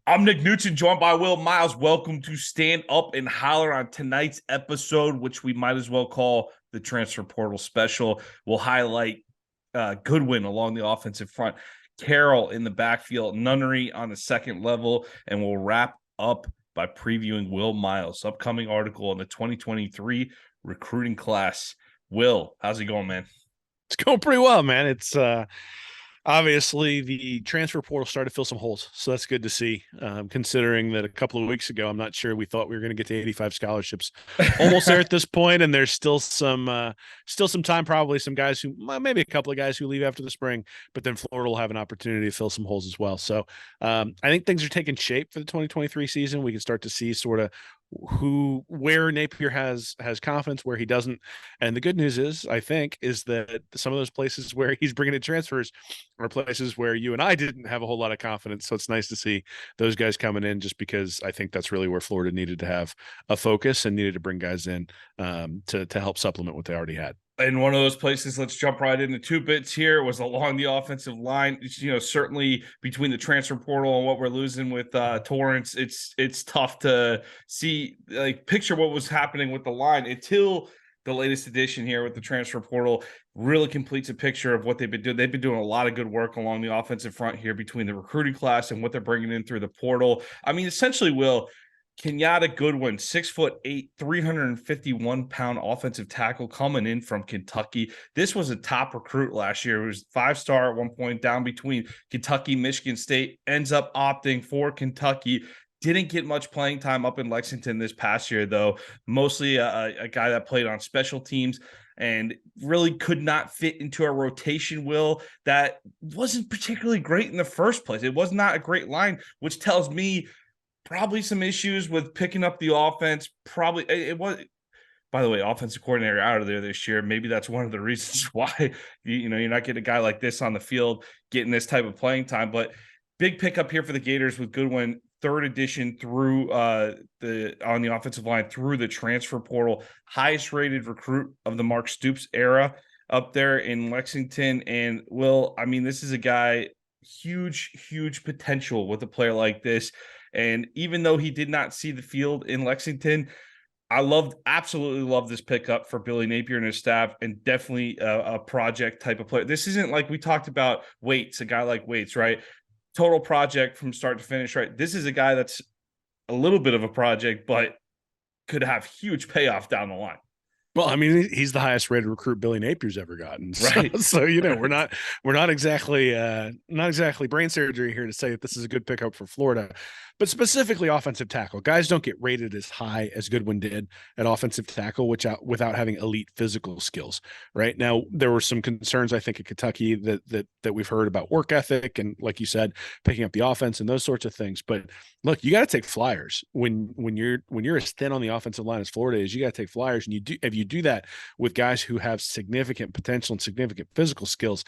I'm Nick Newton, joined by Will Miles. Welcome to Stand Up and Holler on tonight's episode, which we might as well call the Transfer Portal Special. We'll highlight Goodwin along the offensive front, Carroll in the backfield, Nunnery on the second level, and we'll wrap up by previewing Will Miles' upcoming article on the 2023 recruiting class. Will, how's it going, man? It's going pretty well, man. It's obviously the transfer portal started to fill some holes, so that's good to see. Considering that a couple of weeks ago, I'm not sure we thought we were going to get to 85 scholarships, almost there at this point, and there's still some time. Probably some guys who maybe a couple of guys who leave after the spring, but then Florida will have an opportunity to fill some holes as well. So I think things are taking shape for the 2023 season. We can start to see sort of where Napier has confidence, where he doesn't. And the good news I think is that some of those places where he's bringing in transfers are places where you and I didn't have a whole lot of confidence. So it's nice to see those guys coming in, just because I think that's really where Florida needed to have a focus and needed to bring guys in to help supplement what they already had. In one of those places, let's jump right into two bits here. Was along the offensive line. Certainly between the transfer portal and what we're losing with Torrance, it's tough to see, like, picture what was happening with the line until the latest edition here with the transfer portal really completes a picture of what they've been doing. They've been doing a lot of good work along the offensive front here between the recruiting class and what they're bringing in through the portal. I mean, essentially, Will, Kenyatta Goodwin, 6'8", 351-pound offensive tackle coming in from Kentucky. This was a top recruit last year. It was 5-star at one point, down between Kentucky, Michigan State, ends up opting for Kentucky. Didn't get much playing time up in Lexington this past year, though. Mostly a guy that played on special teams and really could not fit into a rotation, Will, that wasn't particularly great in the first place. It was not a great line, which tells me probably some issues with picking up the offense. Probably it was, by the way, offensive coordinator out of there this year. Maybe that's one of the reasons why you're not getting a guy like this on the field getting this type of playing time. But big pickup here for the Gators with Goodwin, third edition through on the offensive line through the transfer portal, highest rated recruit of the Mark Stoops era up there in Lexington. And Will, I mean, this is a guy, huge potential with a player like this. And even though he did not see the field in Lexington, I absolutely love this pickup for Billy Napier and his staff, and definitely a project type of player. This isn't like we talked about Waits, a guy like Waits, right? Total project from start to finish, right? This is a guy that's a little bit of a project, but could have huge payoff down the line. Well, I mean, he's the highest rated recruit Billy Napier's ever gotten. So, Right. so we're not exactly brain surgery here to say that this is a good pickup for Florida, but specifically offensive tackle. Guys don't get rated as high as Goodwin did at offensive tackle, without having elite physical skills. Right now, there were some concerns, I think, at Kentucky that we've heard about work ethic and, like you said, picking up the offense and those sorts of things. But look, you got to take flyers when you're as thin on the offensive line as Florida is. You got to take flyers, and if you do that with guys who have significant potential and significant physical skills,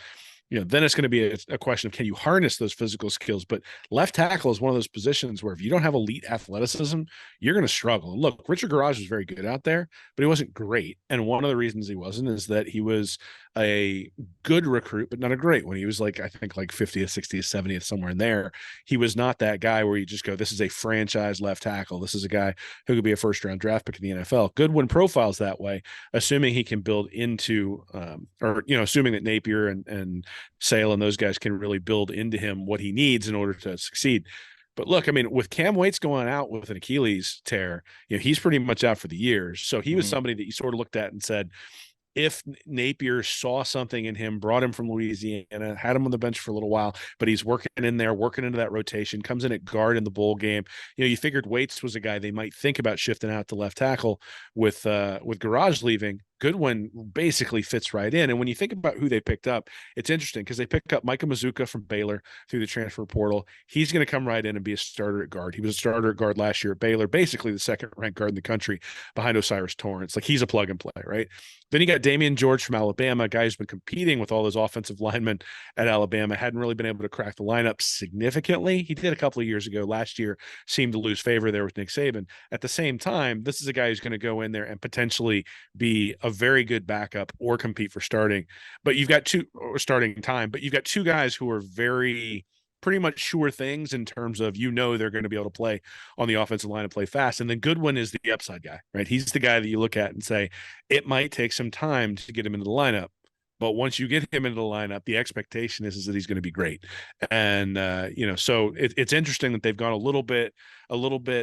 then it's going to be a question of, can you harness those physical skills? But left tackle is one of those positions where if you don't have elite athleticism, you're going to struggle. Look, Richard Garage was very good out there, but he wasn't great. And one of the reasons he wasn't is that he was a good recruit, but not a great one. He was like, I think like 50th, 60th, 70th, somewhere in there. He was not that guy where you just go, this is a franchise left tackle. This is a guy who could be a first round draft pick in the NFL. Goodwin profiles that way, assuming he can build into, assuming that Napier and Sale and those guys can really build into him what he needs in order to succeed. But look, I mean, with Cam Waits going out with an Achilles tear, he's pretty much out for the year. So he was somebody that you sort of looked at and said, if Napier saw something in him, brought him from Louisiana, had him on the bench for a little while, but he's working in there, working into that rotation, comes in at guard in the bowl game. You figured Waits was a guy they might think about shifting out to left tackle with Garage leaving. Goodwin basically fits right in. And when you think about who they picked up, it's interesting because they picked up Micah Mazuka from Baylor through the transfer portal. He's going to come right in and be a starter at guard. He was a starter at guard last year at Baylor, basically the second ranked guard in the country behind Osiris Torrance. Like, he's a plug and play, right? Then you got Damian George from Alabama, a guy who's been competing with all those offensive linemen at Alabama, hadn't really been able to crack the lineup significantly. He did a couple of years ago. Last year seemed to lose favor there with Nick Saban. At the same time, this is a guy who's going to go in there and potentially be a very good backup or compete for starting. But you've got two guys who are very pretty much sure things in terms of, they're going to be able to play on the offensive line and play fast. And then Goodwin is the upside guy, right? He's the guy that you look at and say, it might take some time to get him into the lineup. But once you get him into the lineup, the expectation is that he's going to be great. And, so it's interesting that they've gone a little bit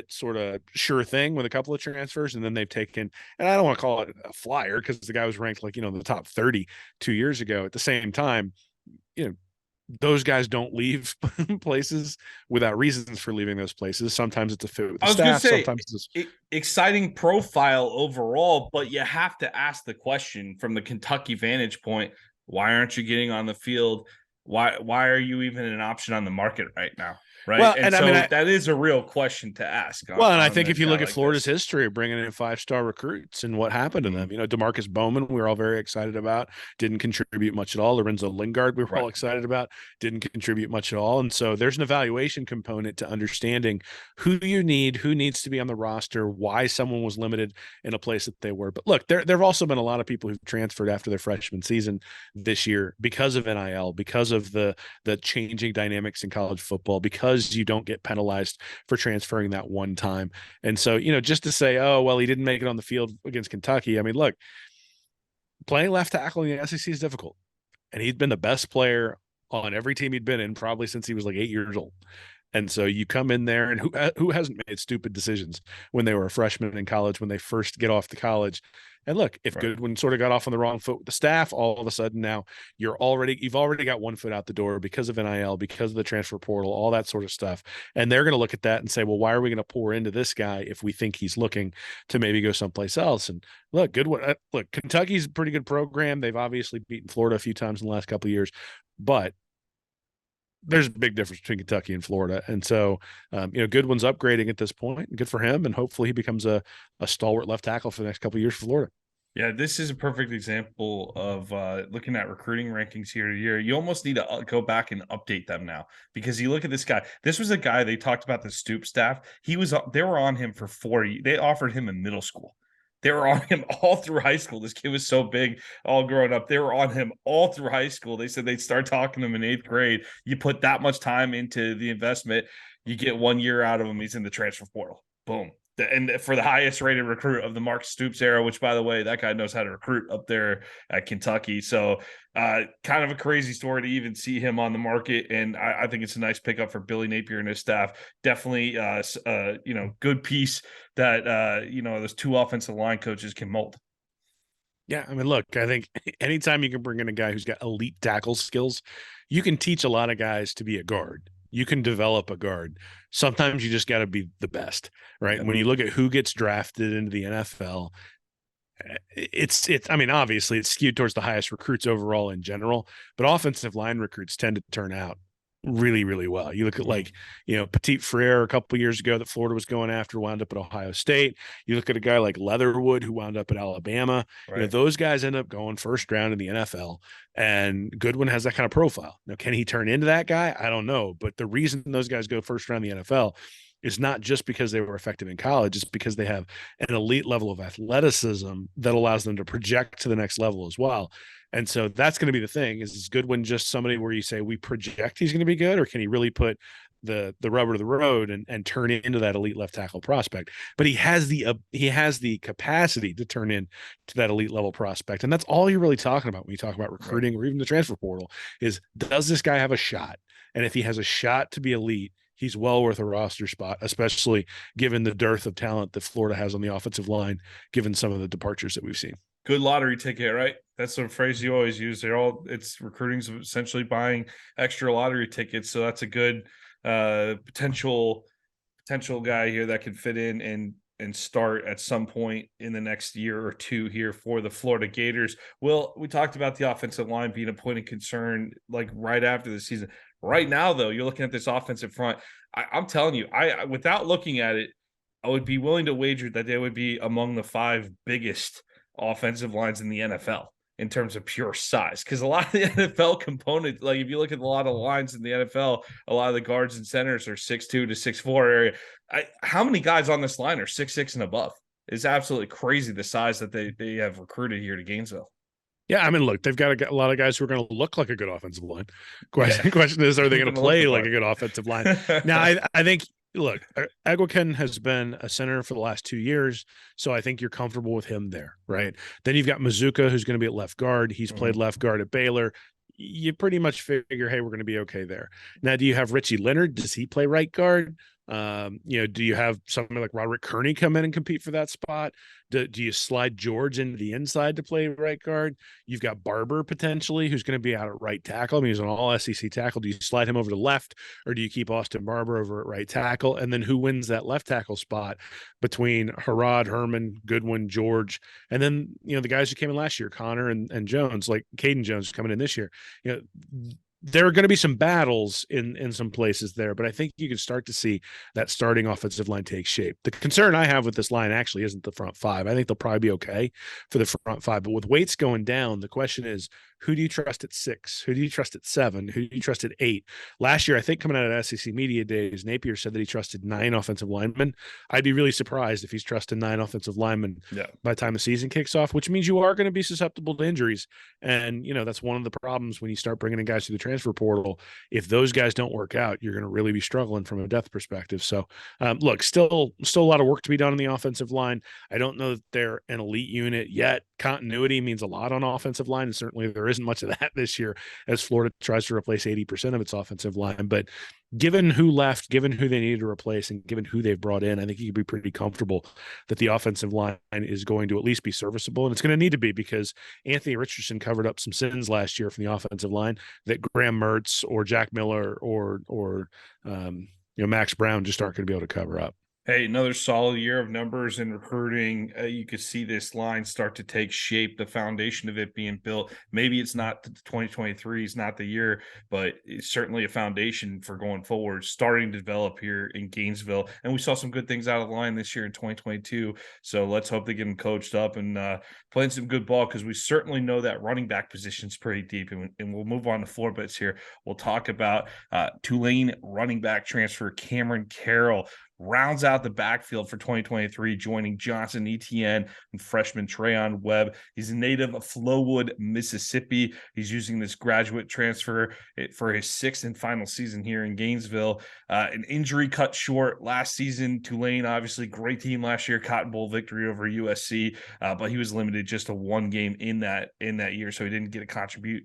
sort of sure thing with a couple of transfers. And then they've taken, and I don't want to call it a flyer because the guy was ranked like, in the top 30 2 years ago. At the same time, you know, those guys don't leave places without reasons for leaving those places. Sometimes it's a fit with the I was going to staff. say, Sometimes it's exciting profile overall, but you have to ask the question from the Kentucky vantage point: why aren't you getting on the field? Why are you even an option on the market right now? Right, well, and and so I mean, that is a real question to ask. well, and I On think if you guy look at like Florida's this. history of bringing in 5-star recruits and what happened to them, DeMarcus Bowman, we were all very excited about, didn't contribute much at all. Lorenzo Lingard, we were all excited about, didn't contribute much at all. And so there's an evaluation component to understanding who you need, who needs to be on the roster, why someone was limited in a place that they were. But look, there have also been a lot of people who've transferred after their freshman season this year because of NIL, because of the changing dynamics in college football, because you don't get penalized for transferring that one time. And so, just to say, oh, well, he didn't make it on the field against Kentucky. I mean, look, playing left tackle in the SEC is difficult. And he's been the best player on every team he'd been in probably since he was like 8 years old. And so you come in there, and who hasn't made stupid decisions when they were a freshman in college, when they first get off to college. And look, if Goodwin sort of got off on the wrong foot with the staff, all of a sudden now you've already got one foot out the door because of NIL, because of the transfer portal, all that sort of stuff. And they're going to look at that and say, well, why are we going to pour into this guy if we think he's looking to maybe go someplace else? And look, Kentucky's a pretty good program. They've obviously beaten Florida a few times in the last couple of years, but there's a big difference between Kentucky and Florida. And so, Goodwin's upgrading at this point, and good for him. And hopefully he becomes a stalwart left tackle for the next couple of years for Florida. Yeah, this is a perfect example of looking at recruiting rankings year to year. You almost need to go back and update them now, because you look at this guy. This was a guy they talked about, the Stoop staff. They were on him for 4 years. They offered him in middle school. They were on him all through high school. This kid was so big all growing up. They were on him all through high school. They said they'd start talking to him in 8th grade. You put that much time into the investment, you get 1 year out of him. He's in the transfer portal. Boom. And for the highest rated recruit of the Mark Stoops era, which, by the way, that guy knows how to recruit up there at Kentucky. So kind of a crazy story to even see him on the market. And I think it's a nice pickup for Billy Napier and his staff. Definitely, good piece that, those 2 offensive line coaches can mold. Yeah, I mean, look, I think anytime you can bring in a guy who's got elite tackle skills, you can teach a lot of guys to be a guard. You can develop a guard. Sometimes you just got to be the best, right? Yep. When you look at who gets drafted into the NFL, it's I mean, obviously it's skewed towards the highest recruits overall in general, but offensive line recruits tend to turn out really, really well. You look at Petit Frere a couple of years ago that Florida was going after, wound up at Ohio State. You look at a guy like Leatherwood who wound up at Alabama. Right. Those guys end up going first round in the NFL, and Goodwin has that kind of profile. Now, can he turn into that guy? I don't know, but the reason those guys go first round in the NFL is not just because they were effective in college, it's because they have an elite level of athleticism that allows them to project to the next level as well. And so that's going to be the thing: is Goodwin just somebody where you say we project he's going to be good, or can he really put the rubber to the road and turn into that elite left tackle prospect? But he has the capacity to turn into that elite level prospect. And that's all you're really talking about when you talk about recruiting or even the transfer portal is, does this guy have a shot? And if he has a shot to be elite, he's well worth a roster spot, especially given the dearth of talent that Florida has on the offensive line, given some of the departures that we've seen. Good lottery ticket, right? That's a phrase you always use. It's recruiting's essentially buying extra lottery tickets. So that's a good potential guy here that could fit in and start at some point in the next year or two here for the Florida Gators. Well, we talked about the offensive line being a point of concern like right after the season. Right now, though, you're looking at this offensive front. I'm telling you, I without looking at it, I would be willing to wager that they would be among the 5 biggest offensive lines in the NFL in terms of pure size. Because a lot of the NFL component, like if you look at a lot of lines in the NFL, a lot of the guards and centers are 6'2" to 6'4" area. How many guys on this line are 6'6" and above? It's absolutely crazy the size that they have recruited here to Gainesville. Yeah, I mean, look, they've got a lot of guys who are going to look like a good offensive line. Yeah, Question is, are they who's going going to to look the play like a part? good offensive line? Now, I think, look, Aguakin has been a center for the last 2 years, so I think you're comfortable with him there, right? Then you've got Mazuka, who's going to be at left guard. He's played Mhm. left guard at Baylor. You pretty much figure, hey, we're going to be okay there. Now, do you have Richie Leonard? Does he play right guard? Do you have somebody like Roderick Kearney come in and compete for that spot? Do you slide George into the inside to play right guard? You've got Barber potentially, who's going to be out at right tackle. I mean, he's an all SEC tackle. Do you slide him over to left, or do you keep Austin Barber over at right tackle? And then who wins that left tackle spot between Harrod, Herman, Goodwin, George, and then the guys who came in last year, Connor and Jones, like Caden Jones coming in this year. There are going to be some battles in some places there, but I think you can start to see that starting offensive line take shape. The concern I have with this line actually isn't the front five. I think they'll probably be okay for the front five, but with weights going down, the question is, who do you trust at 6? Who do you trust at 7? Who do you trust at 8? Last year, I think coming out of SEC Media Days, Napier said that he trusted 9 offensive linemen. I'd be really surprised if he's trusting 9 offensive linemen Yeah. by the time the season kicks off, which means you are going to be susceptible to injuries. And, that's one of the problems when you start bringing in guys through the transfer portal. If those guys don't work out, you're going to really be struggling from a depth perspective. So, look, still a lot of work to be done on the offensive line. I don't know that they're an elite unit yet. Continuity means a lot on offensive line, and certainly there isn't much of that this year as Florida tries to replace 80% of its offensive line. But given who left, given who they needed to replace, and given who they've brought in, I think you could be pretty comfortable that the offensive line is going to at least be serviceable. And it's going to need to be, because Anthony Richardson covered up some sins last year from the offensive line that Graham Mertz or Jack Miller or Max Brown just aren't going to be able to cover up. Hey, another solid year of numbers and recruiting. You could see this line start to take shape, the foundation of it being built. Maybe it's not 2023 is not the year, but it's certainly a foundation for going forward, starting to develop here in Gainesville. And we saw some good things out of the line this year in 2022. So let's hope they get them coached up and playing some good ball, because we certainly know that running back position is pretty deep. And we'll move on to floor bits here. We'll talk about Tulane running back transfer Cameron Carroll rounds out the backfield for 2023, joining Johnson Etienne and freshman Trayon Webb. He's a native of Flowood, Mississippi. He's using this graduate transfer for his 6th and final season here in Gainesville. An injury cut short last season. Tulane, obviously, great team last year, Cotton Bowl victory over USC, but he was limited just to 1 game in that year, so he didn't get to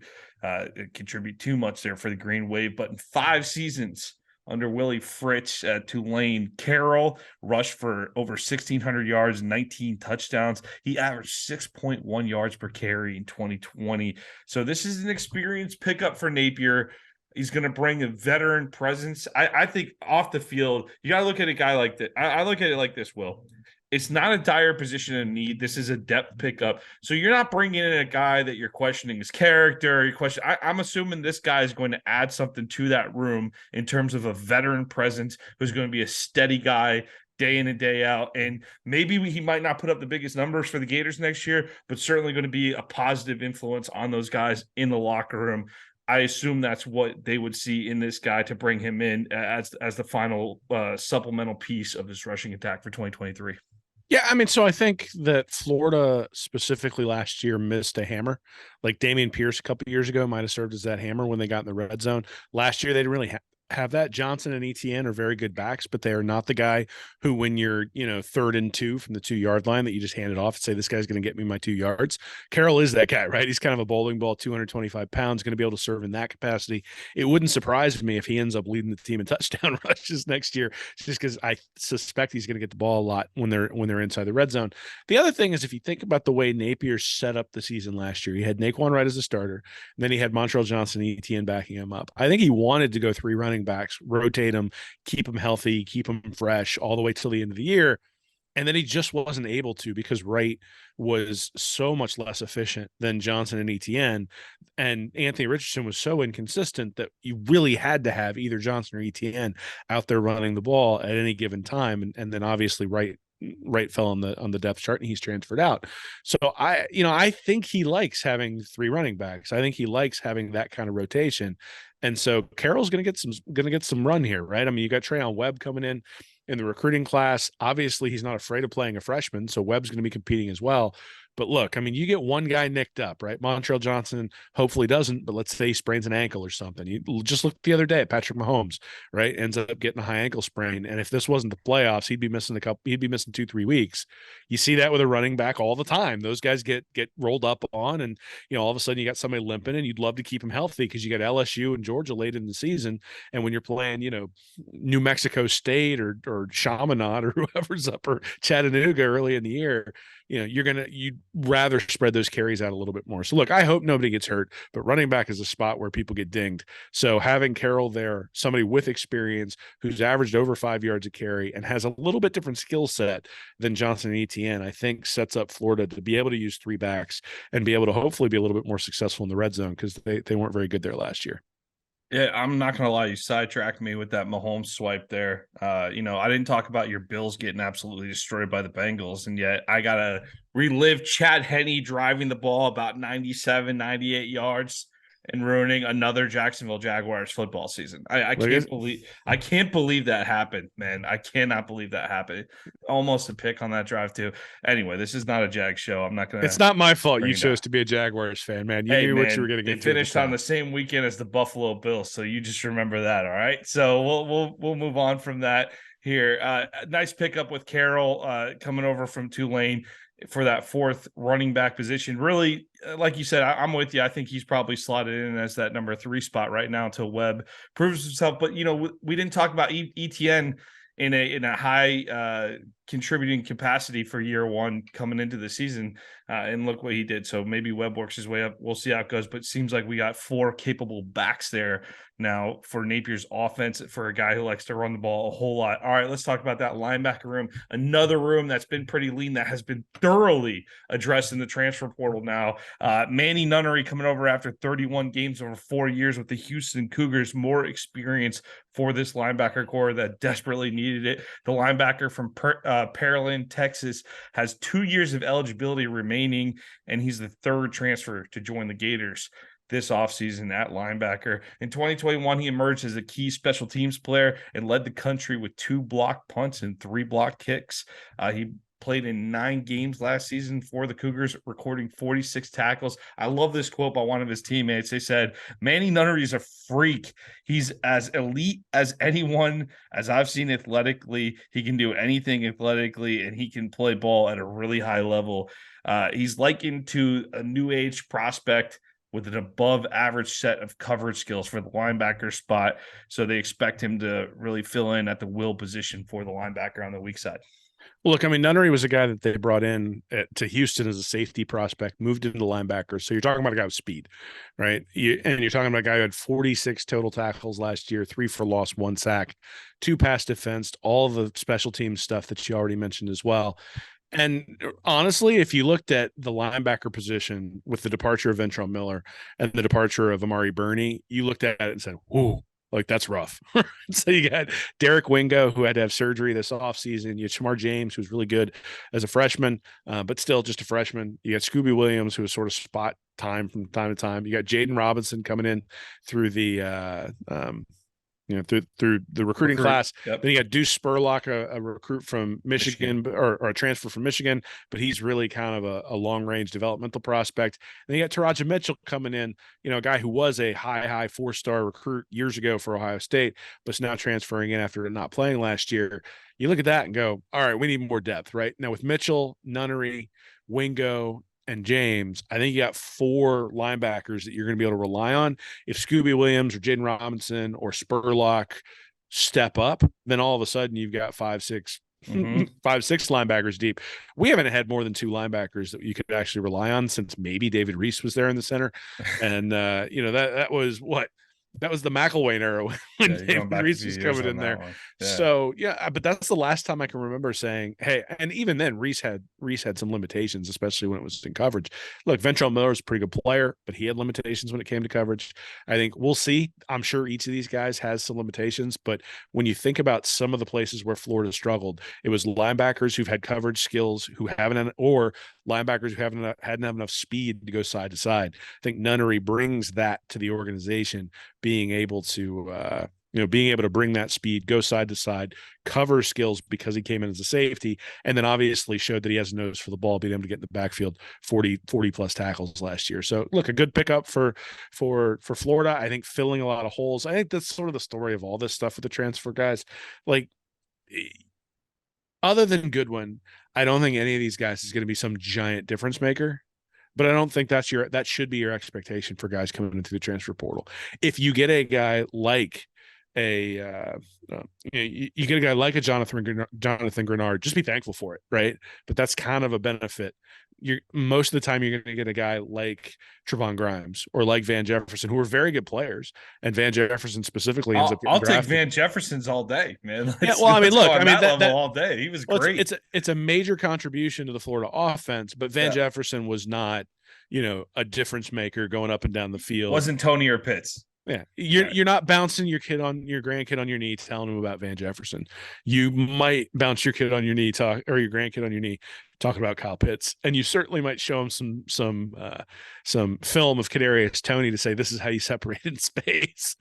contribute too much there for the Green Wave. But in 5 seasons under Willie Fritz at Tulane, Carroll rushed for over 1,600 yards, 19 touchdowns. He averaged 6.1 yards per carry in 2020. So this is an experienced pickup for Napier. He's going to bring a veteran presence. I think off the field, you got to look at a guy like that. I look at it like this, Will. It's not a dire position of need. This is a depth pickup. So you're not bringing in a guy that you're questioning his character. I'm assuming this guy is going to add something to that room in terms of a veteran presence who's going to be a steady guy day in and day out. And maybe he might not put up the biggest numbers for the Gators next year, but certainly going to be a positive influence on those guys in the locker room. I assume that's what they would see in this guy to bring him in as the final supplemental piece of this rushing attack for 2023. Yeah, I mean, so I think that Florida specifically last year missed a hammer. Like Damian Pierce a couple of years ago might have served as that hammer when they got in the red zone. Last year, they didn't really have that. Johnson and Etienne are very good backs, but they are not the guy who, when you're 3rd and 2 from the 2-yard line, that you just hand it off and say, this guy's going to get me my 2 yards. Carroll is that guy, right? He's kind of a bowling ball, 225 pounds, going to be able to serve in that capacity. It wouldn't surprise me if he ends up leading the team in touchdown rushes next year, just because I suspect he's going to get the ball a lot when they're inside the red zone. The other thing is, if you think about the way Napier set up the season last year, he had Naquan Wright as a starter, and then he had Montreal Johnson and Etienne backing him up. I think he wanted to go 3 running backs, rotate them, keep them healthy, keep them fresh all the way till the end of the year. And then he just wasn't able to, because Wright was so much less efficient than Johnson and Etienne. And Anthony Richardson was so inconsistent that you really had to have either Johnson or Etienne out there running the ball at any given time. And then obviously Wright fell on the depth chart and he's transferred out. So I think he likes having 3 running backs. I think he likes having that kind of rotation. And so Carroll's going to get some run here, right? I mean, you got Trayon Webb coming in the recruiting class. Obviously, he's not afraid of playing a freshman, so Webb's going to be competing as well. But look, I mean, you get one guy nicked up, right? Montrell Johnson hopefully doesn't, but let's say he sprains an ankle or something. You just look the other day at Patrick Mahomes, right? Ends up getting a high ankle sprain. And if this wasn't the playoffs, he'd be missing 2-3 weeks. You see that with a running back all the time. Those guys get rolled up on, and all of a sudden you got somebody limping, and you'd love to keep him healthy because you got LSU and Georgia late in the season. And when you're playing, New Mexico State or Chaminade or whoever's up, or Chattanooga early in the year, you'd rather spread those carries out a little bit more. So look, I hope nobody gets hurt, but running back is a spot where people get dinged. So having Carroll there, somebody with experience who's averaged over 5 yards a carry and has a little bit different skill set than Johnson and Etienne, I think sets up Florida to be able to use three backs and be able to hopefully be a little bit more successful in the red zone, because they weren't very good there last year. Yeah, I'm not gonna lie, you sidetracked me with that Mahomes swipe there. I didn't talk about your Bills getting absolutely destroyed by the Bengals, and yet I gotta relive Chad Henne driving the ball about 97, 98 yards and ruining another Jacksonville Jaguars football season. I can't believe that happened, man. I cannot believe that happened. Almost a pick on that drive too. Anyway, this is not a Jag show. I'm not gonna. It's not my fault you bring it down. chose to be a Jaguars fan, man. You Hey, knew what you were man, getting they into at the finished on time. the same weekend as the Buffalo Bills, so you just remember that. All right, so we'll move on from that here. Nice pickup with Carroll coming over from Tulane for that fourth running back position. Really, like you said, I'm with you. I think he's probably slotted in as that number 3 spot right now until Webb proves himself. But we didn't talk about ETN in a high contributing capacity for year one coming into the season, and look what he did. So maybe Webb works his way up. We'll see how it goes, but it seems like we got 4 capable backs there now for Napier's offense, for a guy who likes to run the ball a whole lot. All right, let's talk about that linebacker room. Another room that's been pretty lean, that has been thoroughly addressed in the transfer portal now. Manny Nunnery coming over after 31 games over 4 years with the Houston Cougars. More experience for this linebacker core that desperately needed it. The linebacker from Pearland, Texas, has 2 years of eligibility remaining, and he's the third transfer to join the Gators this offseason at linebacker. In 2021, he emerged as a key special teams player and led the country with 2 blocked punts and 3 blocked kicks. He played in 9 games last season for the Cougars, recording 46 tackles. I love this quote by one of his teammates. They said, Manny Nunnery is a freak. He's as elite as anyone as I've seen athletically. He can do anything athletically, and he can play ball at a really high level. He's likened to a new age prospect with an above average set of coverage skills for the linebacker spot. So they expect him to really fill in at the will position for the linebacker on the weak side. Well, look, I mean, Nunnery was a guy that they brought in to Houston as a safety prospect, moved into linebacker. So you're talking about a guy with speed, right? And you're talking about a guy who had 46 total tackles last year, 3 for loss, 1 sack, 2 pass defense, all the special team stuff that you already mentioned as well. And honestly, if you looked at the linebacker position with the departure of Ventrell Miller and the departure of Amari Burney, you looked at it and said, "Whoa, like that's rough." So you got Derek Wingo, who had to have surgery this offseason. You had Shamar James, who's really good as a freshman, but still just a freshman. You got Scooby Williams, who was sort of spot time from time to time. You got Jaden Robinson coming in through the through the recruiting class. Yep. Then you got Deuce Spurlock, a recruit from Michigan, or a transfer from Michigan, but he's really kind of a long range developmental prospect. Then you got Taraja Mitchell coming in, a guy who was a high 4-star recruit years ago for Ohio State, but is now transferring in after not playing last year. You look at that and go, all right, we need more depth, right? Now with Mitchell, Nunnery, Wingo, and James, I think you got 4 linebackers that you're going to be able to rely on. If Scooby Williams or Jaden Robinson or Spurlock step up, then all of a sudden you've got 5-6 linebackers deep. We haven't had more than 2 linebackers that you could actually rely on since maybe David Reese was there in the center. And that was what? That was the McElwain era when David Reese was coming in there. Yeah. So but that's the last time I can remember saying, hey, and even then Reese had some limitations, especially when it was in coverage. Look, Ventrell Miller is a pretty good player, but he had limitations when it came to coverage. I think we'll see. I'm sure each of these guys has some limitations, but when you think about some of the places where Florida struggled, it was linebackers who've had coverage skills who haven't, or linebackers who hadn't have enough speed to go side to side. I think Nunnery brings that to the organization, being able to being able to bring that speed, go side to side, cover skills because he came in as a safety, and then obviously showed that he has a nose for the ball, being able to get in the backfield 40 plus tackles last year. So look, a good pickup for Florida. I think filling a lot of holes. I think that's sort of the story of all this stuff with the transfer guys. Like, other than Goodwin, I don't think any of these guys is going to be some giant difference maker. But I don't think that should be your expectation for guys coming into the transfer portal. If you get a guy like you get a guy like a Jonathan Grenard, just be thankful for it, right? But that's kind of a benefit. You're most of the time you're going to get a guy like Trevon Grimes or like Van Jefferson, who are very good players, and Van Jefferson specifically ends up getting I'll take drafted. Van Jefferson's all day, man. Yeah, well, I mean, Let's look, go on I mean that level all day. He was great. It's a major contribution to the Florida offense, but Van Jefferson was not, a difference maker going up and down the field. Wasn't Tony or Pitts. Yeah, you're not bouncing your grandkid on your knee, telling him about Van Jefferson. You might bounce your kid on your knee, or your grandkid on your knee, talking about Kyle Pitts, and you certainly might show him some film of Kadarius Toney to say this is how you separate in space.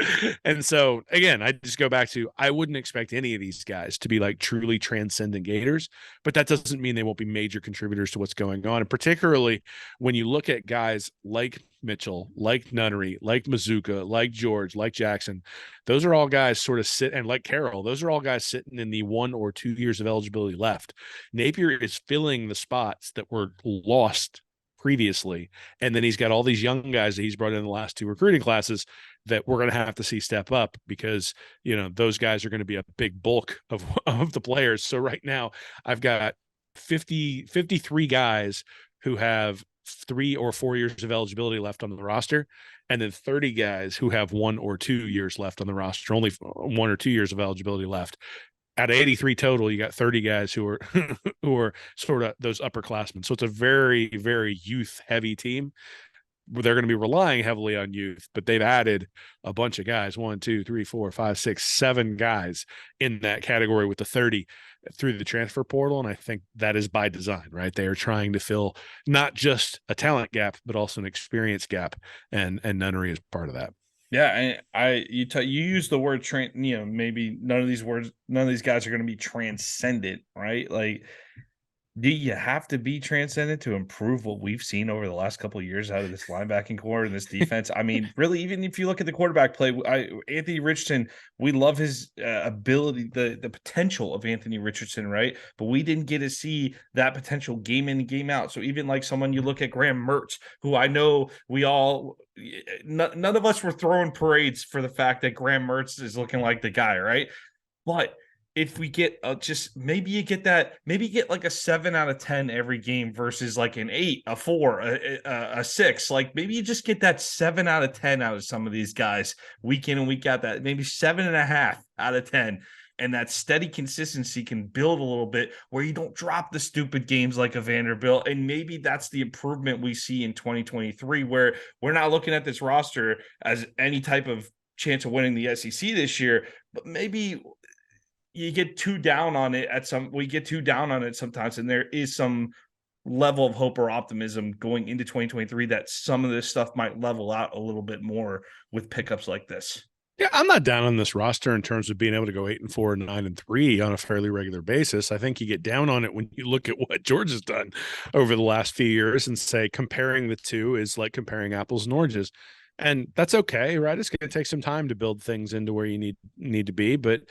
And so again, I just go back to, I wouldn't expect any of these guys to be like truly transcendent Gators, but that doesn't mean they won't be major contributors to what's going on. And particularly when you look at guys like Mitchell, like Nunnery, like Mazuka, like George, like Jackson, those are all guys sort of and like Carroll, those are all guys sitting in the 1 or 2 years of eligibility left. Napier is filling the spots that were lost previously, and then he's got all these young guys that he's brought in the last 2 recruiting classes that we're going to have to see step up, because those guys are going to be a big bulk of the players. So right now I've got 53 guys who have 3 or 4 years of eligibility left on the roster, and then 30 guys who have 1 or 2 years left on the roster, only 1 or 2 years of eligibility left. At 83 total, you got 30 guys who are who are sort of those upperclassmen. So it's a very, very youth heavy team. They're going to be relying heavily on youth, but they've added a bunch of guys, 1, 2, 3, 4, 5, 6, 7 guys in that category with the 30 through the transfer portal. And I think that is by design, right? They are trying to fill not just a talent gap, but also an experience gap. And Nunnery is part of that. Yeah, you use the word maybe none of these guys are going to be transcendent, right? Like, do you have to be transcendent to improve what we've seen over the last couple of years out of this linebacking core and this defense? I mean, really, even if you look at the quarterback play, Anthony Richardson, we love his ability, the potential of Anthony Richardson, right? But we didn't get to see that potential game in, game out. So even like someone you look at Graham Mertz, who I know none of us were throwing parades for the fact that Graham Mertz is looking like the guy, right? But if we get maybe you get like a 7 out of 10 every game versus like an 8, a 4, a 6. Like maybe you just get that 7 out of 10 out of some of these guys week in and week out, that maybe 7.5 out of 10. And that steady consistency can build a little bit where you don't drop the stupid games like a Vanderbilt. And maybe that's the improvement we see in 2023, where we're not looking at this roster as any type of chance of winning the SEC this year, but maybe we get too down on it sometimes, and there is some level of hope or optimism going into 2023 that some of this stuff might level out a little bit more with pickups like this. Yeah, I'm not down on this roster in terms of being able to go 8-4 and 9-3 on a fairly regular basis. I think you get down on it when you look at what Georgia's done over the last few years and say comparing the two is like comparing apples and oranges. And that's okay, right? It's going to take some time to build things into where you need to be, but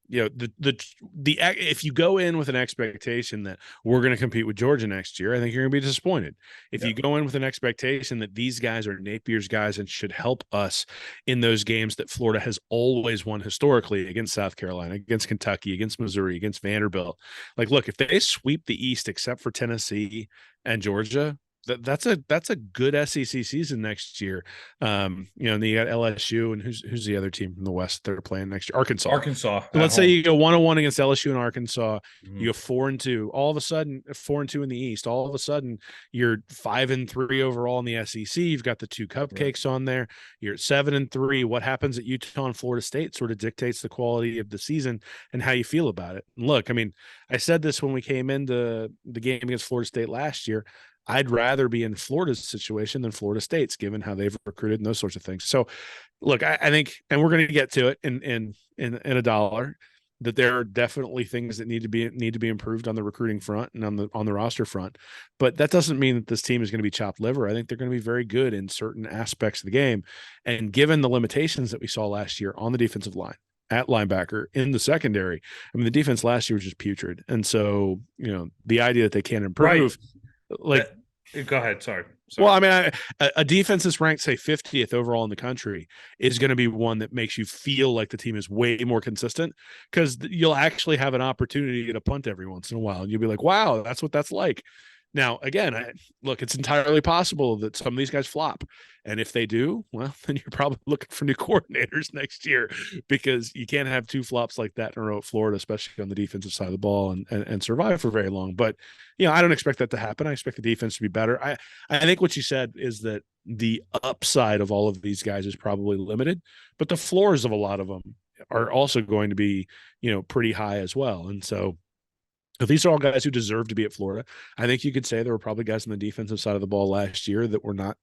if you go in with an expectation that we're going to compete with Georgia next year, I think you're going to be disappointed. If you go in with an expectation that these guys are Napier's guys and should help us in those games that Florida has always won historically against South Carolina, against Kentucky, against Missouri, against Vanderbilt, like, look, if they sweep the East except for Tennessee and Georgia, that's a good SEC season next year. And then you got LSU, and who's the other team from the West they're playing next year? Arkansas. Let's say you go 1-1 against LSU and Arkansas. Mm-hmm. You go 4-2. All of a sudden, 4-2 in the East. All of a sudden, you're 5-3 overall in the SEC. You've got the 2 cupcakes on there. You're at 7-3. What happens at Utah and Florida State sort of dictates the quality of the season and how you feel about it. And look, I mean, I said this when we came into the game against Florida State last year. I'd rather be in Florida's situation than Florida State's, given how they've recruited and those sorts of things. So, look, I think, and we're going to get to it in a dollar, that there are definitely things that need to be improved on the recruiting front and on the roster front. But that doesn't mean that this team is going to be chopped liver. I think they're going to be very good in certain aspects of the game. And given the limitations that we saw last year on the defensive line, at linebacker, in the secondary, I mean, the defense last year was just putrid. And so, the idea that they can't improve, like, go ahead. Sorry. well, I mean, a defense that's ranked, say, 50th overall in the country is going to be one that makes you feel like the team is way more consistent, because you'll actually have an opportunity to punt every once in a while. And you'll be like, wow, that's what that's like. Now, again, look, it's entirely possible that some of these guys flop. And if they do, well, then you're probably looking for new coordinators next year, because you can't have two flops like that in a row at Florida, especially on the defensive side of the ball, and survive for very long. But, I don't expect that to happen. I expect the defense to be better. I think what you said is that the upside of all of these guys is probably limited, but the floors of a lot of them are also going to be, pretty high as well. And so, if these are all guys who deserve to be at Florida, I think you could say there were probably guys on the defensive side of the ball last year that were not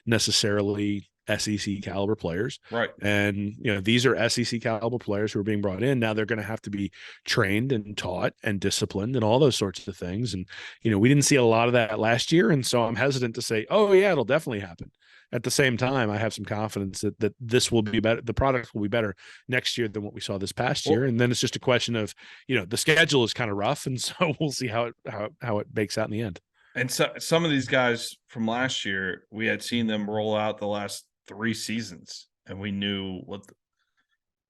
necessarily SEC caliber players. Right. And, these are SEC caliber players who are being brought in. Now they're going to have to be trained and taught and disciplined and all those sorts of things. And, we didn't see a lot of that last year. And so I'm hesitant to say, oh, yeah, it'll definitely happen. At the same time, I have some confidence that this will be better. The product will be better next year than what we saw this past year. And then it's just a question of, the schedule is kind of rough. And so we'll see how it bakes out in the end. And so some of these guys from last year, we had seen them roll out the last 3 seasons, and we knew what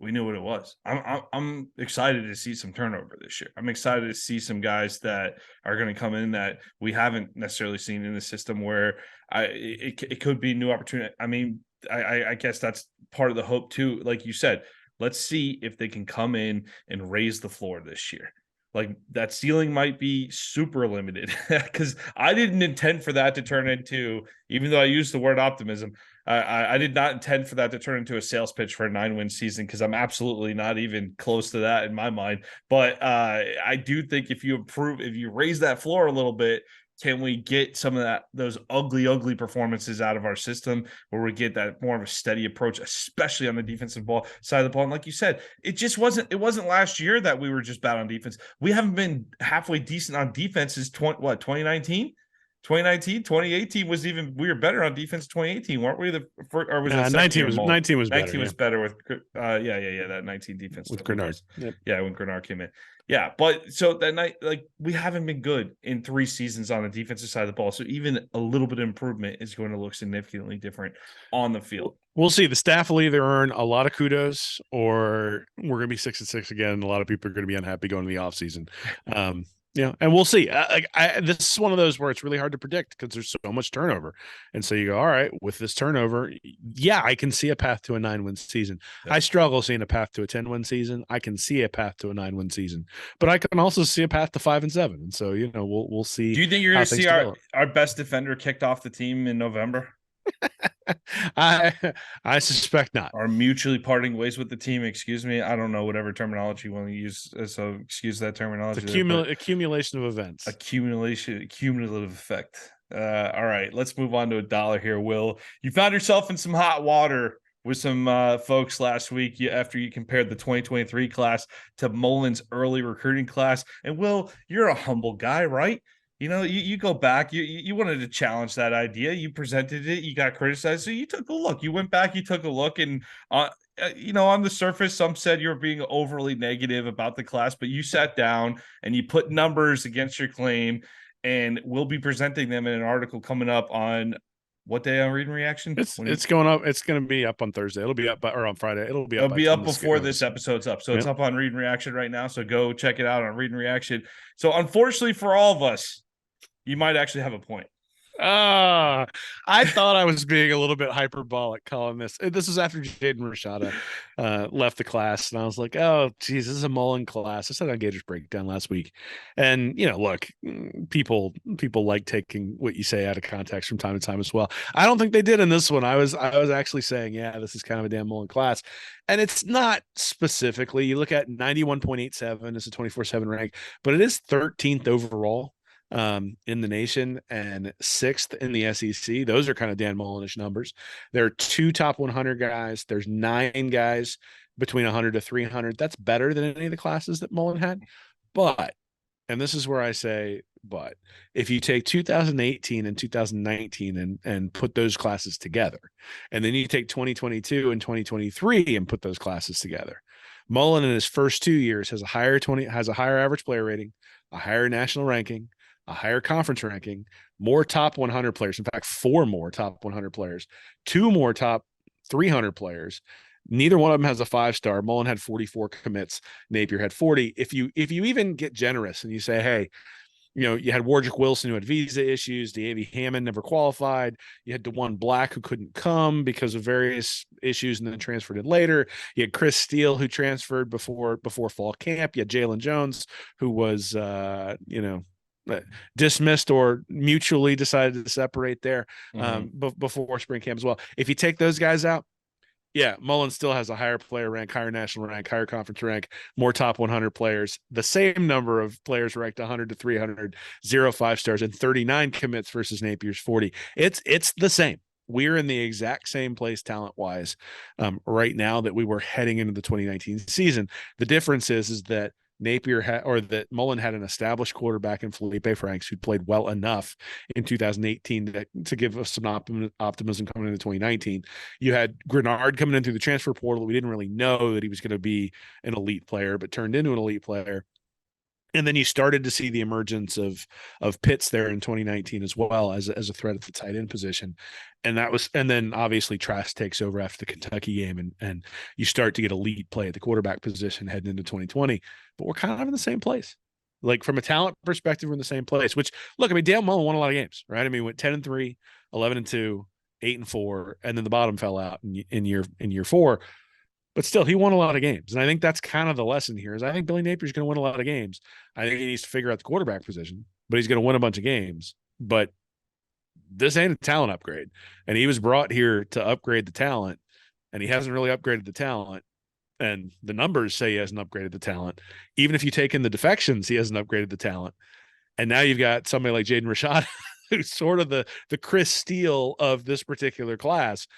it was. I'm excited to see some turnover this year. I'm excited to see some guys that are going to come in that we haven't necessarily seen in the system, where it could be new opportunity. I mean, I guess that's part of the hope too. Like you said, let's see if they can come in and raise the floor this year. Like, that ceiling might be super limited, because I didn't intend for that to turn into, even though I used the word optimism, I did not intend for that to turn into a sales pitch for a 9-win season, because I'm absolutely not even close to that in my mind. But I do think if you raise that floor a little bit, can we get some of those ugly performances out of our system, where we get that more of a steady approach, especially on the defensive side of the ball? And like you said, it wasn't last year that we were just bad on defense. We haven't been halfway decent on defense since 2019? 2018 was we were better on defense. 2018, weren't we? Or was that 19 was better. 19 was better with that 19 defense with Grenard. Yep. Yeah, when Grenard came in. Yeah, but so that night, like, we haven't been good in 3 seasons on the defensive side of the ball. So even a little bit of improvement is going to look significantly different on the field. We'll see. The staff will either earn a lot of kudos, or we're going to be 6-6 again. And a lot of people are going to be unhappy going to the offseason. And we'll see. This is one of those where it's really hard to predict, because there's so much turnover. And so you go, all right, with this turnover, yeah, I can see a path to a 9-win season. Yeah. I struggle seeing a path to a 10-win season. I can see a path to a 9-win season, but I can also see a path to 5-7. And so, we'll see. Do you think you're going to see our best defender kicked off the team in November? I suspect not. Are mutually parting ways with the team. Excuse me. I don't know whatever terminology you want to use. So excuse that terminology. Accumulation of events. Cumulative effect. All right. Let's move on to a dollar here, Will. You found yourself in some hot water with some folks last week after you compared the 2023 class to Mullen's early recruiting class. And Will, you're a humble guy, right? You go back, you wanted to challenge that idea. You presented it, you got criticized. So you took a look, you went back, you took a look, and on the surface, some said you were being overly negative about the class, but you sat down and you put numbers against your claim, and we'll be presenting them in an article coming up on what day on Read and Reaction? It's going up. It's going to be up on Thursday. It'll be up or on Friday. It'll be up before this episode's up. So It's up on Read and Reaction right now. So go check it out on Read and Reaction. So unfortunately for all of us, you might actually have a point. I thought I was being a little bit hyperbolic calling this. This was after Jaden Rashada left the class, and I was like, "Oh, geez, this is a Mullen class." I said on Gators Breakdown last week, and look, people like taking what you say out of context from time to time as well. I don't think they did in this one. I was actually saying, yeah, this is kind of a damn Mullen class, and it's not specifically. You look at 91.87 as a 24/7 rank, but it is 13th overall. in the nation and sixth in the SEC. Those are kind of Dan Mullinish numbers. There are 2 top 100 guys. There's 9 guys between 100 to 300. That's better than any of the classes that Mullen had. But, and this is where I say, but if you take 2018 and 2019 and put those classes together, and then you take 2022 and 2023 and put those classes together, Mullen in his first 2 years has a higher average player rating, a higher national ranking, a higher conference ranking, more top 100 players. In fact, 4 more top 100 players, 2 more top 300 players. Neither one of them has a 5-star. Mullen had 44 commits. Napier had 40. If you even get generous and you say, hey, you had Wardrick Wilson who had visa issues. Davey Hammond never qualified. You had DeJuan Black who couldn't come because of various issues and then transferred in later. You had Chris Steele who transferred before fall camp. You had Jalen Jones who was dismissed or mutually decided to separate there before spring camp as well. If you take those guys out, yeah, Mullen still has a higher player rank, higher national rank, higher conference rank, more top 100 players, the same number of players ranked 100 to 300, 0 5-stars, and 39 commits versus Napier's 40. It's the same. We're in the exact same place talent-wise right now that we were heading into the 2019 season. The difference is that that Mullen had an established quarterback in Felipe Franks who played well enough in 2018 to give us some optimism coming into 2019. You had Grenard coming in through the transfer portal. We didn't really know that he was going to be an elite player, but turned into an elite player. And then you started to see the emergence of Pitts there in 2019 as well as a threat at the tight end position. And then obviously Trask takes over after the Kentucky game and you start to get elite play at the quarterback position heading into 2020. But we're kind of in the same place. Like from a talent perspective, we're in the same place, which look, I mean, Dale Mullen won a lot of games, right? I mean, went 10-3, 11-2, 8-4, and then the bottom fell out in year 4. But still, he won a lot of games. And I think that's kind of the lesson here is I think Billy Napier's going to win a lot of games. I think he needs to figure out the quarterback position, but he's going to win a bunch of games. But this ain't a talent upgrade. And he was brought here to upgrade the talent, and he hasn't really upgraded the talent. And the numbers say he hasn't upgraded the talent. Even if you take in the defections, he hasn't upgraded the talent. And now you've got somebody like Jaden Rashad, who's sort of the Chris Steele of this particular class.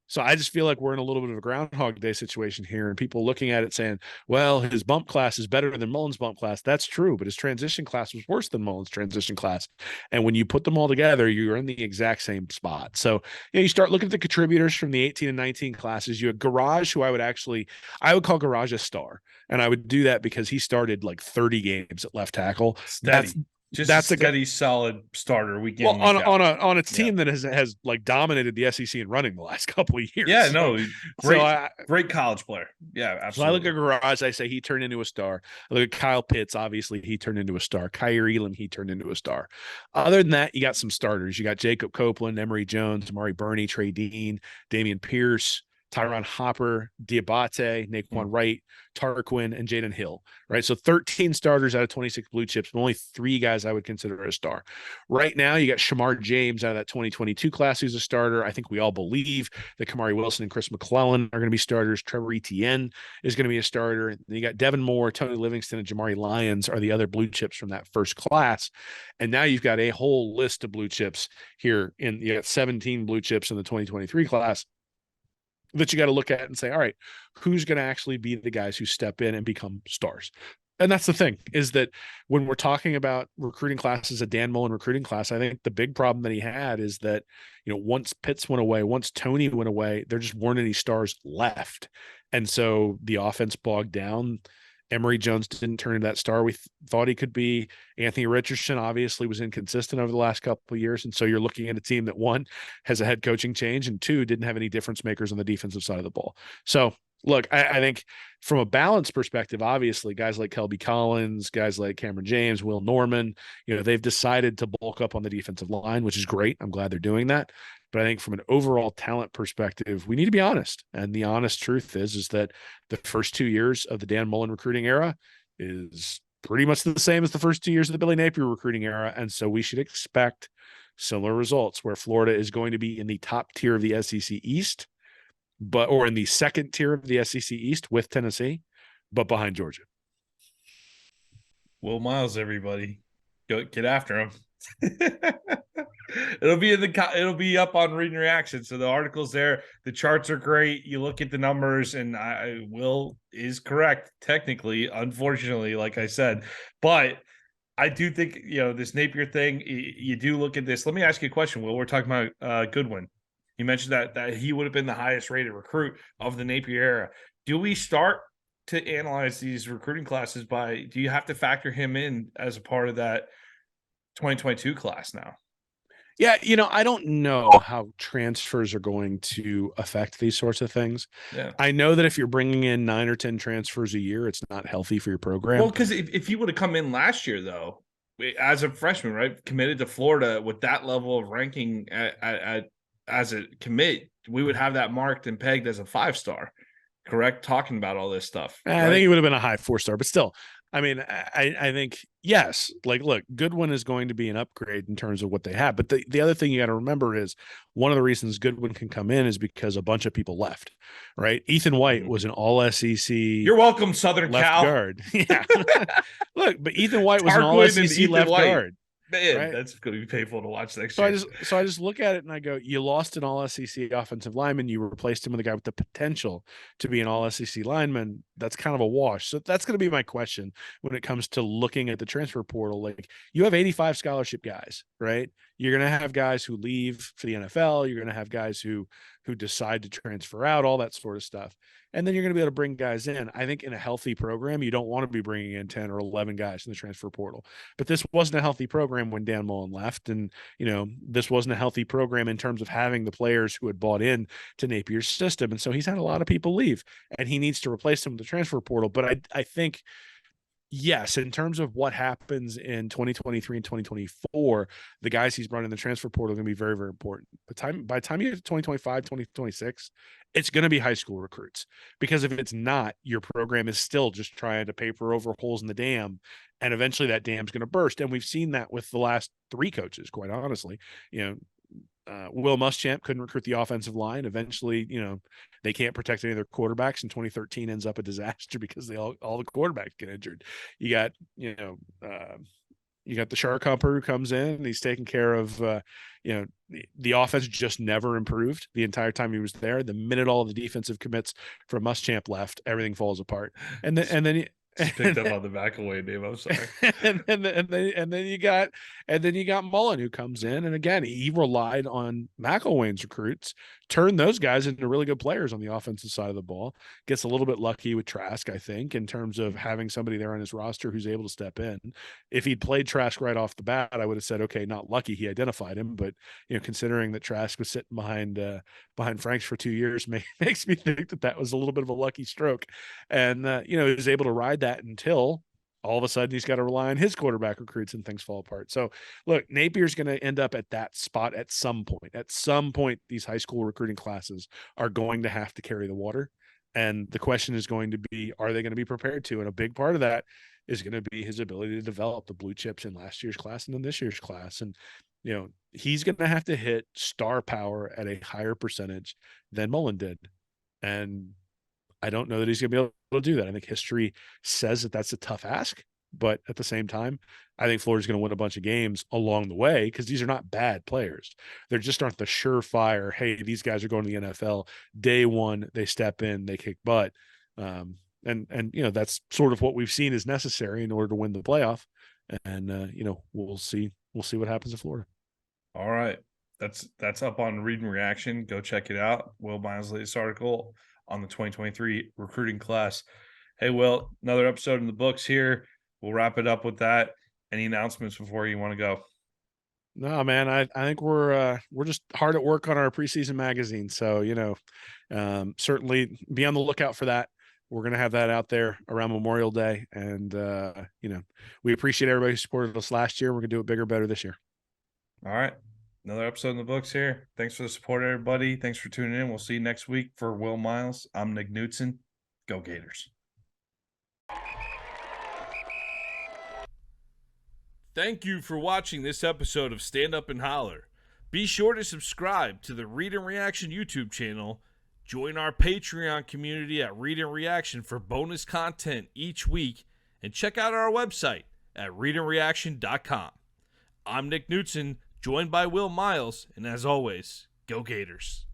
So I just feel like we're in a little bit of a Groundhog Day situation here, and people looking at it saying, well, his bump class is better than Mullen's bump class. That's true, but his transition class was worse than Mullen's transition class. And when you put them all together, you're in the exact same spot. So you start looking at the contributors from the 18 and 19 classes. You had Garage, who I would call Garage a star. And I would do that because he started like 30 games at left tackle. Steady. That's a steady, solid starter week in. Well, on a team that has like dominated the SEC in running the last couple of years. Yeah, no, great college player. Yeah, absolutely. So I look at Garage, I say he turned into a star. I look at Kyle Pitts, obviously he turned into a star. Kyer Elam, he turned into a star. Other than that, you got some starters. You got Jacob Copeland, Emory Jones, Amari Burney, Trey Dean, Damian Pierce, Tyron Hopper, Diabate, Naquan Wright, Tarquin, and Jaden Hill, right? So 13 starters out of 26 blue chips, but only 3 guys I would consider a star. Right now, you got Shamar James out of that 2022 class who's a starter. I think we all believe that Kamari Wilson and Chris McClellan are going to be starters. Trevor Etienne is going to be a starter. And then you got Devin Moore, Tony Livingston, and Jamari Lyons are the other blue chips from that first class. And now you've got a whole list of blue chips here. You got 17 blue chips in the 2023 class that you got to look at and say, all right, who's going to actually be the guys who step in and become stars? And that's the thing, is that when we're talking about recruiting classes, a Dan Mullen recruiting class, I think the big problem that he had is that, once Pitts went away, once Tony went away, there just weren't any stars left. And so the offense bogged down. Emory Jones didn't turn into that star we thought he could be. Anthony Richardson obviously was inconsistent over the last couple of years. And so you're looking at a team that, 1, has a head coaching change, and 2, didn't have any difference makers on the defensive side of the ball. So look, I think from a balance perspective, obviously guys like Kelby Collins, guys like Cameron James, Will Norman, they've decided to bulk up on the defensive line, which is great. I'm glad they're doing that. But I think from an overall talent perspective, we need to be honest. And the honest truth is that the first 2 years of the Dan Mullen recruiting era is pretty much the same as the first 2 years of the Billy Napier recruiting era. And so we should expect similar results where Florida is going to be in the top tier of the SEC East, or in the second tier of the SEC East with Tennessee, but behind Georgia. Will Miles, everybody. Go get after him. It'll be up on Reading Reaction. So the article's there. The charts are great. You look at the numbers, and Will is correct technically, unfortunately, like I said, but I do think this Napier thing. You do look at this. Let me ask you a question, Will. We're talking about Goodwin. You mentioned that he would have been the highest rated recruit of the Napier era. Do we start to analyze these recruiting classes by? Do you have to factor him in as a part of that 2022 class now? Yeah, I don't know how transfers are going to affect these sorts of things. Yeah. I know that if you're bringing in 9 or 10 transfers a year, it's not healthy for your program. Well, because if he would have come in last year, though, as a freshman, right, committed to Florida with that level of ranking as a commit, we would have that marked and pegged as a 5-star. Correct? Talking about all this stuff. I think he would have been a high 4-star, but still, I mean, I think, yes, like, look, Goodwin is going to be an upgrade in terms of what they have. But the other thing you got to remember is one of the reasons Goodwin can come in is because a bunch of people left, right? Ethan White was an all SEC. You're welcome, Southern left Cal. guard. Yeah. Look, but Ethan White was an all SEC left guard. Man, right? That's going to be painful to watch next year. I just look at it and I go, you lost an all SEC offensive lineman. You replaced him with a guy with the potential to be an all SEC lineman. That's kind of a wash. So that's going to be my question when it comes to looking at the transfer portal. Like, you have 85 scholarship guys, right? You're going to have guys who leave for the NFL. You're going to have guys who decide to transfer out, all that sort of stuff. And then you're going to be able to bring guys in. I think in a healthy program, you don't want to be bringing in 10 or 11 guys in the transfer portal. But this wasn't a healthy program when Dan Mullen left. And, this wasn't a healthy program in terms of having the players who had bought in to Napier's system. And so he's had a lot of people leave, and he needs to replace them with the transfer portal. But I think, yes, in terms of what happens in 2023 and 2024, the guys he's brought in the transfer portal are going to be very, very important. But by the time you get to 2025, 2026, it's going to be high school recruits. Because if it's not, your program is still just trying to paper over holes in the dam, and eventually that dam's going to burst. And we've seen that with the last 3 coaches, quite honestly. Will Muschamp couldn't recruit the offensive line. Eventually, they can't protect any of their quarterbacks. In 2013 ends up a disaster because all the quarterbacks get injured. You got, you got the Shark Humper who comes in and he's taking care of, the offense just never improved the entire time he was there. The minute all of the defensive commits from Muschamp left, everything falls apart. And then just picked up on the back away, Dave. I'm sorry. and then you got Mullen, who comes in, and again, he relied on McElwain's recruits, turned those guys into really good players on the offensive side of the ball. Gets a little bit lucky with Trask, I think, in terms of having somebody there on his roster who's able to step in. If he'd played Trask right off the bat, I would have said, okay, not lucky, he identified him, but considering that Trask was sitting behind Franks for 2 years, makes me think that was a little bit of a lucky stroke, and he was able to ride that until all of a sudden he's got to rely on his quarterback recruits and things fall apart. So look, Napier's going to end up at that spot at some point. At some point, these high school recruiting classes are going to have to carry the water. And the question is going to be, are they going to be prepared to? And a big part of that is going to be his ability to develop the blue chips in last year's class and in this year's class. And, he's going to have to hit star power at a higher percentage than Mullen did. And I don't know that he's going to be able to do that. I think history says that that's a tough ask, but at the same time, I think Florida's going to win a bunch of games along the way because these are not bad players. They just aren't the surefire, hey, these guys are going to the NFL. Day one, they step in, they kick butt. And that's sort of what we've seen is necessary in order to win the playoff. And, we'll see what happens in Florida. All right. That's up on Reading Reaction. Go check it out. Will Miles' latest article on the 2023 recruiting class. Hey, Will, another episode in the books here. We'll wrap it up with that. Any announcements before you want to go? No, man, I think we're just hard at work on our preseason magazine. So, certainly be on the lookout for that. We're going to have that out there around Memorial Day. And, we appreciate everybody who supported us last year. We're going to do it bigger, better this year. All right. Another episode in the books here. Thanks for the support, everybody. Thanks for tuning in. We'll see you next week for Will Miles. I'm Nick Knutson. Go Gators. Thank you for watching this episode of Stand Up and Holler. Be sure to subscribe to the Read and Reaction YouTube channel. Join our Patreon community at Read and Reaction for bonus content each week. And check out our website at readandreaction.com. I'm Nick Knutson, joined by Will Miles, and as always, go Gators.